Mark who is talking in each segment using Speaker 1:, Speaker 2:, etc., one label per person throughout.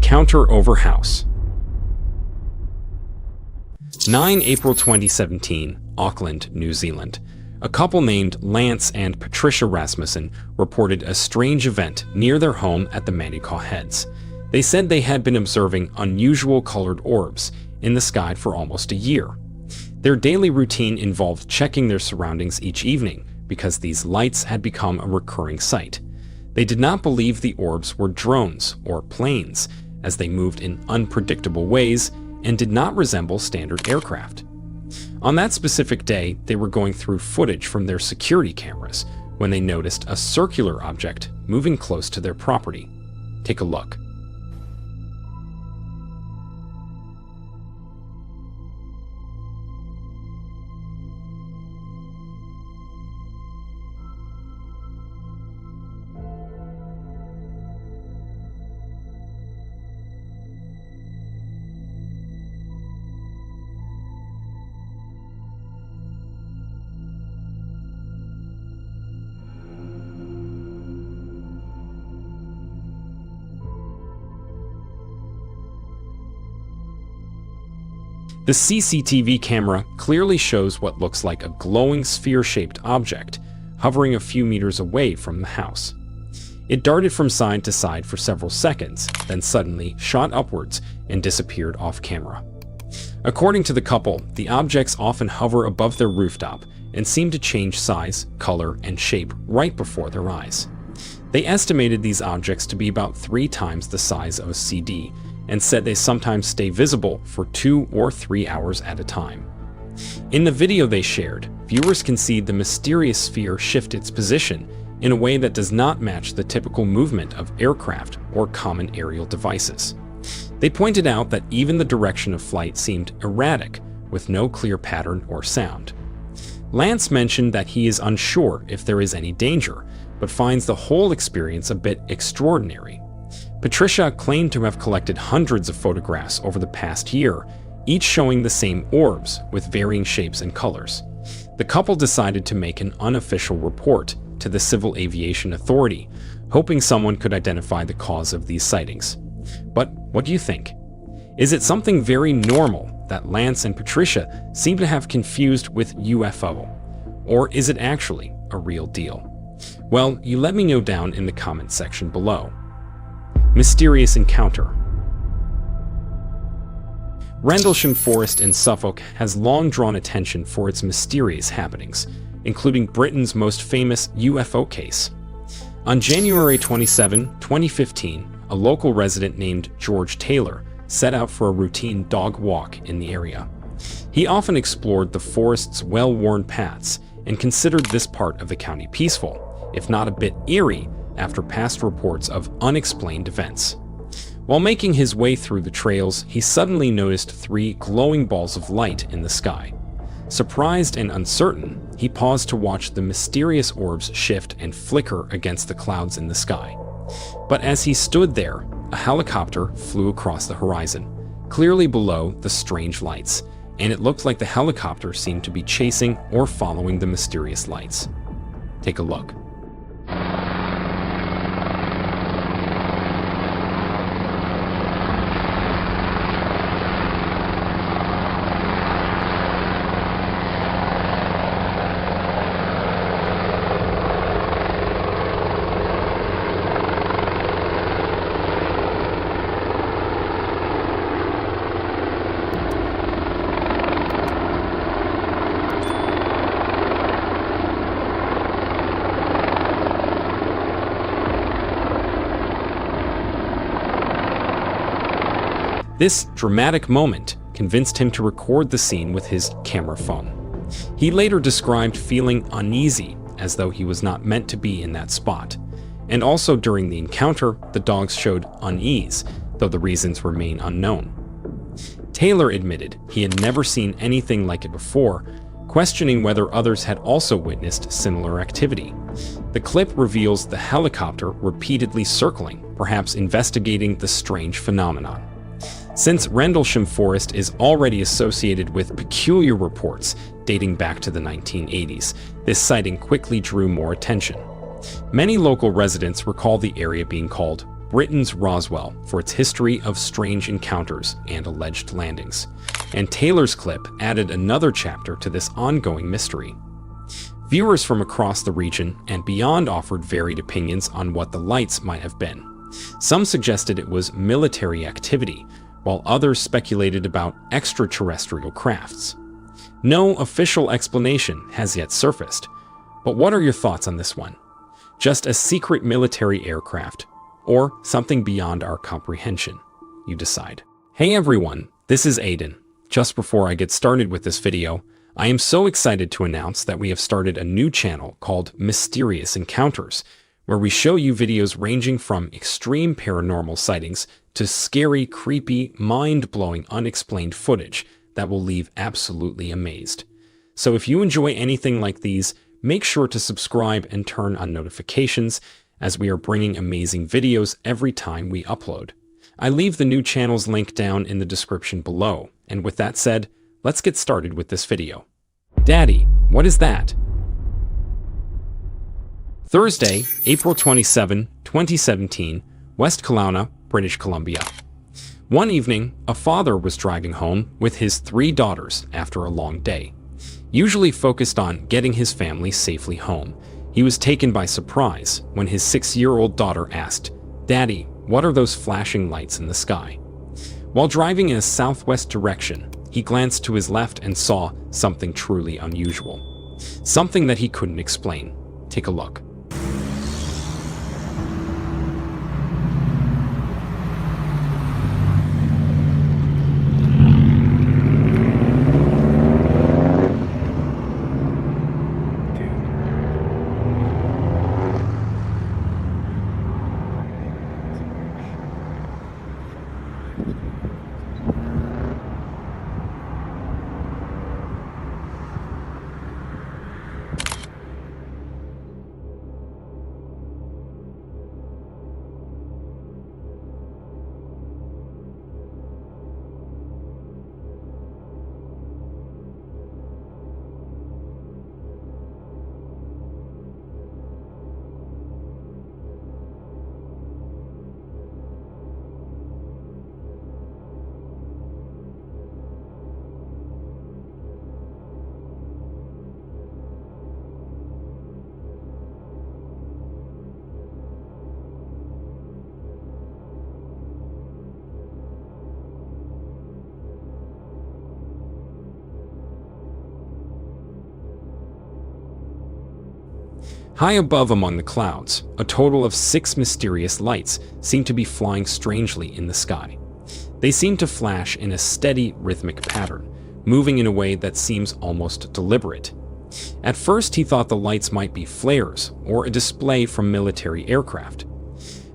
Speaker 1: Encounter over house. 9 April 2017, Auckland, New Zealand. A couple named Lance and Patricia Rasmussen reported a strange event near their home at the Manukau Heads. They said they had been observing unusual colored orbs in the sky for almost a year. Their daily routine involved checking their surroundings each evening because these lights had become a recurring sight. They did not believe the orbs were drones or planes, as they moved in unpredictable ways and did not resemble standard aircraft. On that specific day, they were going through footage from their security cameras when they noticed a circular object moving close to their property. Take a look. The CCTV camera clearly shows what looks like a glowing sphere-shaped object hovering a few meters away from the house. It darted from side to side for several seconds, then suddenly shot upwards and disappeared off camera. According to the couple, the objects often hover above their rooftop and seem to change size, color, and shape right before their eyes. They estimated these objects to be about 3 times the size of a CD, and said they sometimes stay visible for 2 or 3 hours at a time. In the video they shared, viewers can see the mysterious sphere shift its position in a way that does not match the typical movement of aircraft or common aerial devices. They pointed out that even the direction of flight seemed erratic, with no clear pattern or sound. Lance mentioned that he is unsure if there is any danger, but finds the whole experience a bit extraordinary. Patricia claimed to have collected hundreds of photographs over the past year, each showing the same orbs with varying shapes and colors. The couple decided to make an unofficial report to the Civil Aviation Authority, hoping someone could identify the cause of these sightings. But what do you think? Is it something very normal that Lance and Patricia seem to have confused with UFO? Or is it actually a real deal? Well, you let me know down in the comments section below. Mysterious encounter. Rendlesham Forest in Suffolk has long drawn attention for its mysterious happenings, including Britain's most famous UFO case. On January 27, 2015, a local resident named George Taylor set out for a routine dog walk in the area. He often explored the forest's well-worn paths and considered this part of the county peaceful, if not a bit eerie, after past reports of unexplained events. While making his way through the trails, he suddenly noticed 3 glowing balls of light in the sky. Surprised and uncertain, he paused to watch the mysterious orbs shift and flicker against the clouds in the sky. But as he stood there, a helicopter flew across the horizon, clearly below the strange lights, and it looked like the helicopter seemed to be chasing or following the mysterious lights. Take a look. This dramatic moment convinced him to record the scene with his camera phone. He later described feeling uneasy, as though he was not meant to be in that spot. And also during the encounter, the dogs showed unease, though the reasons remain unknown. Taylor admitted he had never seen anything like it before, questioning whether others had also witnessed similar activity. The clip reveals the helicopter repeatedly circling, perhaps investigating the strange phenomenon. Since Rendlesham Forest is already associated with peculiar reports dating back to the 1980s, this sighting quickly drew more attention. Many local residents recall the area being called Britain's Roswell for its history of strange encounters and alleged landings. And Taylor's clip added another chapter to this ongoing mystery. Viewers from across the region and beyond offered varied opinions on what the lights might have been. Some suggested it was military activity, while others speculated about extraterrestrial crafts. No official explanation has yet surfaced, but what are your thoughts on this one? Just a secret military aircraft, or something beyond our comprehension? You decide. Hey everyone, this is Aiden. Just before I get started with this video, I am so excited to announce that we have started a new channel called Mysterious Encounters, where we show you videos ranging from extreme paranormal sightings to scary, creepy, mind-blowing, unexplained footage that will leave absolutely amazed. So if you enjoy anything like these, make sure to subscribe and turn on notifications, as we are bringing amazing videos every time we upload. I leave the new channel's link down in the description below, and with that said, let's get started with this video. Daddy, what is that? Thursday, April 27, 2017, West Kelowna, British Columbia. One evening, a father was driving home with his 3 daughters after a long day. Usually focused on getting his family safely home, he was taken by surprise when his 6-year-old daughter asked, "Daddy, what are those flashing lights in the sky?" While driving in a southwest direction, he glanced to his left and saw something truly unusual. Something that he couldn't explain. Take a look. High above among the clouds, a total of 6 mysterious lights seem to be flying strangely in the sky. They seem to flash in a steady, rhythmic pattern, moving in a way that seems almost deliberate. At first, he thought the lights might be flares or a display from military aircraft.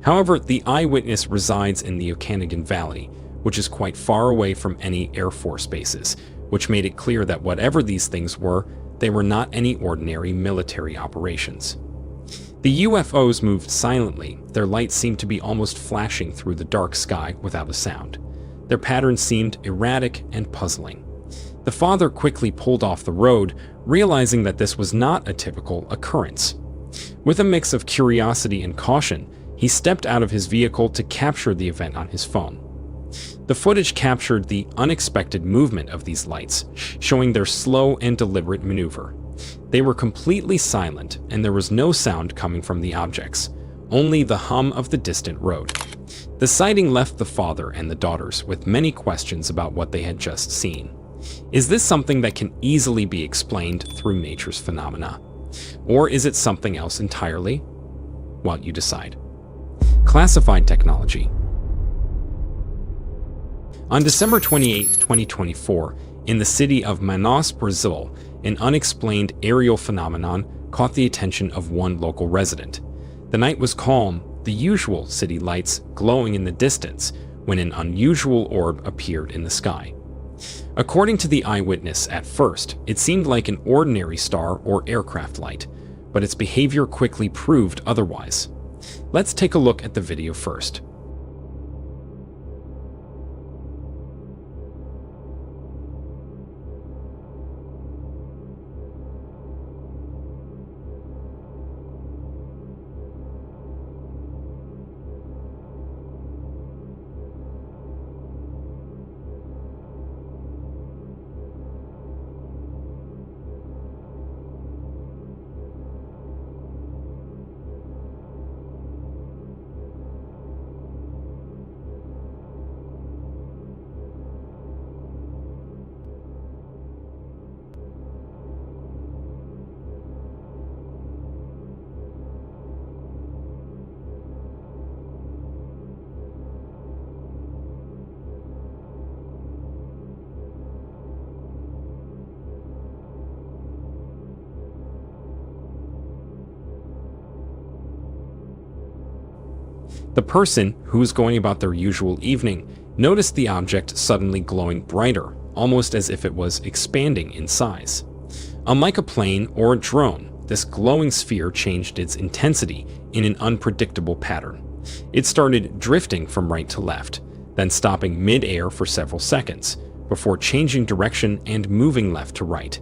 Speaker 1: However, the eyewitness resides in the Okanagan Valley, which is quite far away from any Air Force bases, which made it clear that whatever these things were, they were not any ordinary military operations. The UFOs moved silently. Their lights seemed to be almost flashing through the dark sky without a sound. Their pattern seemed erratic and puzzling. The father quickly pulled off the road, realizing that this was not a typical occurrence. With a mix of curiosity and caution, he stepped out of his vehicle to capture the event on his phone. The footage captured the unexpected movement of these lights, showing their slow and deliberate maneuver. They were completely silent, and there was no sound coming from the objects, only the hum of the distant road. The sighting left the father and the daughters with many questions about what they had just seen. Is this something that can easily be explained through nature's phenomena? Or is it something else entirely? Well, you decide. Classified technology. On December 28, 2024, in the city of Manaus, Brazil, an unexplained aerial phenomenon caught the attention of one local resident. The night was calm, the usual city lights glowing in the distance, when an unusual orb appeared in the sky. According to the eyewitness, at first, it seemed like an ordinary star or aircraft light, but its behavior quickly proved otherwise. Let's take a look at the video first. The person, who was going about their usual evening, noticed the object suddenly glowing brighter, almost as if it was expanding in size. Unlike a plane or a drone, this glowing sphere changed its intensity in an unpredictable pattern. It started drifting from right to left, then stopping mid-air for several seconds, before changing direction and moving left to right.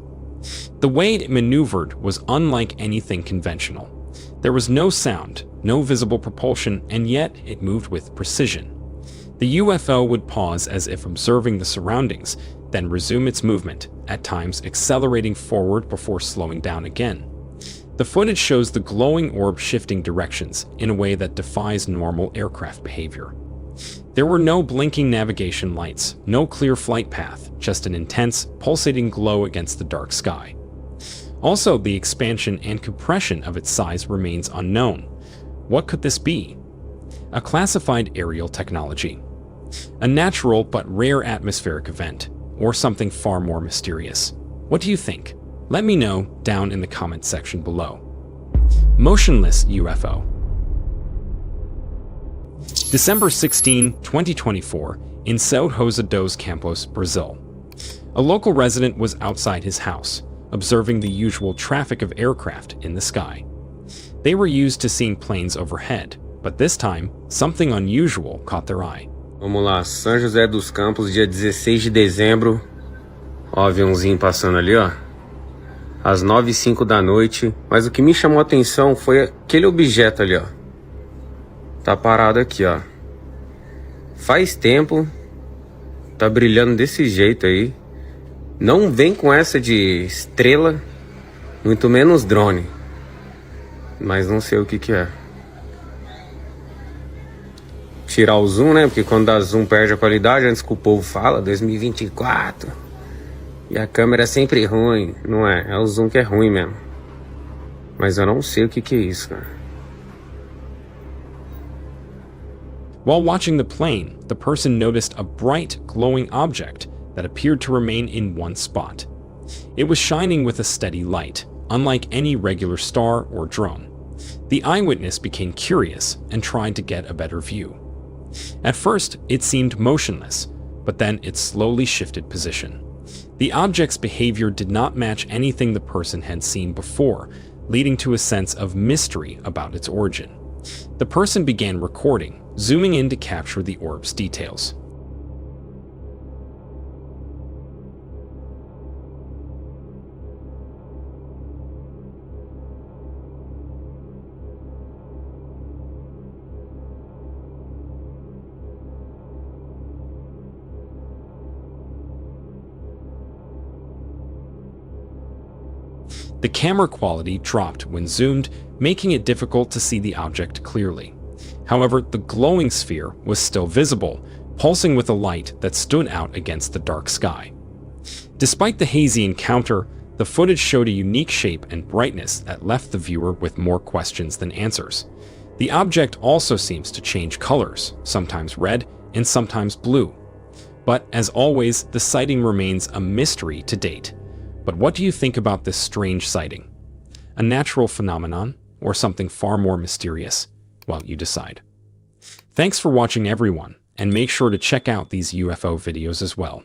Speaker 1: The way it maneuvered was unlike anything conventional. There was no sound, no visible propulsion, and yet it moved with precision. The UFO would pause as if observing the surroundings, then resume its movement, at times accelerating forward before slowing down again. The footage shows the glowing orb shifting directions in a way that defies normal aircraft behavior. There were no blinking navigation lights, no clear flight path, just an intense, pulsating glow against the dark sky. Also, the expansion and compression of its size remains unknown. What could this be? A classified aerial technology, a natural but rare atmospheric event, or something far more mysterious? What do you think? Let me know down in the comments section below. Motionless UFO. December 16, 2024, in São José dos Campos, Brazil. A local resident was outside his house, observing the usual traffic of aircraft in the sky. They were used to seeing planes overhead, but this time, something unusual caught their eye.
Speaker 2: Vamos lá, São José dos Campos, dia 16 de dezembro. Ó, o aviãozinho passando ali, ó. Às 9h05 da noite. Mas o que me chamou a atenção foi aquele objeto ali, ó. Tá parado aqui, ó. Faz tempo. Tá brilhando desse jeito aí. Não vem com essa de estrela, muito menos drone. Mas não sei o que é. Tirar o zoom, né? Porque quando dá zoom perde a qualidade, antes que o povo fala, 2024. E a câmera é sempre ruim, não é? É o zoom que é ruim mesmo. Mas eu não sei o que é isso, cara.
Speaker 1: While watching the plane, the person noticed a bright, glowing object that appeared to remain in one spot. It was shining with a steady light, unlike any regular star or drone. The eyewitness became curious and tried to get a better view. At first, it seemed motionless, but then it slowly shifted position. The object's behavior did not match anything the person had seen before, leading to a sense of mystery about its origin. The person began recording, zooming in to capture the orb's details. The camera quality dropped when zoomed, making it difficult to see the object clearly. However, the glowing sphere was still visible, pulsing with a light that stood out against the dark sky. Despite the hazy encounter, the footage showed a unique shape and brightness that left the viewer with more questions than answers. The object also seems to change colors, sometimes red and sometimes blue. But as always, the sighting remains a mystery to date. But what do you think about this strange sighting? A natural phenomenon, or something far more mysterious? Well, you decide. Thanks for watching, everyone, and make sure to check out these UFO videos as well.